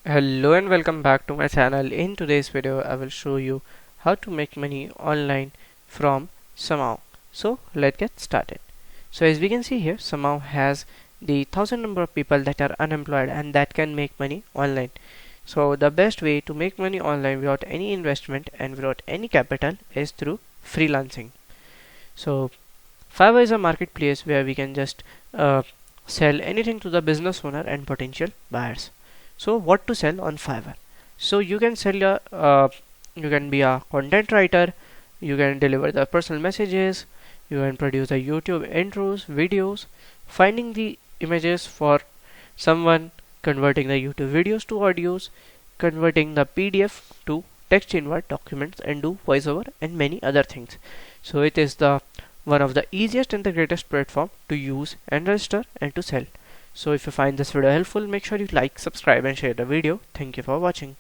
Hello and welcome back to my channel. In today's video I will show you how to make money online from Samoa. So let's get started. So as we can see here, Samoa has the 1000 number of people that are unemployed and that can make money online. So the best way to make money online without any investment and without any capital is through freelancing. So Fiverr is a marketplace where we can just sell anything to the business owner and potential buyers. So what to sell on Fiverr? So you can sell you can be a content writer, you can deliver the personal messages, you can produce the YouTube intros, videos, finding the images for someone, converting the YouTube videos to audios, converting the PDF to text in Word documents and do voiceover and many other things. So it is the one of the easiest and the greatest platform to use and register and to sell. So if you find this video helpful, make sure you like, subscribe and share the video. Thank you for watching.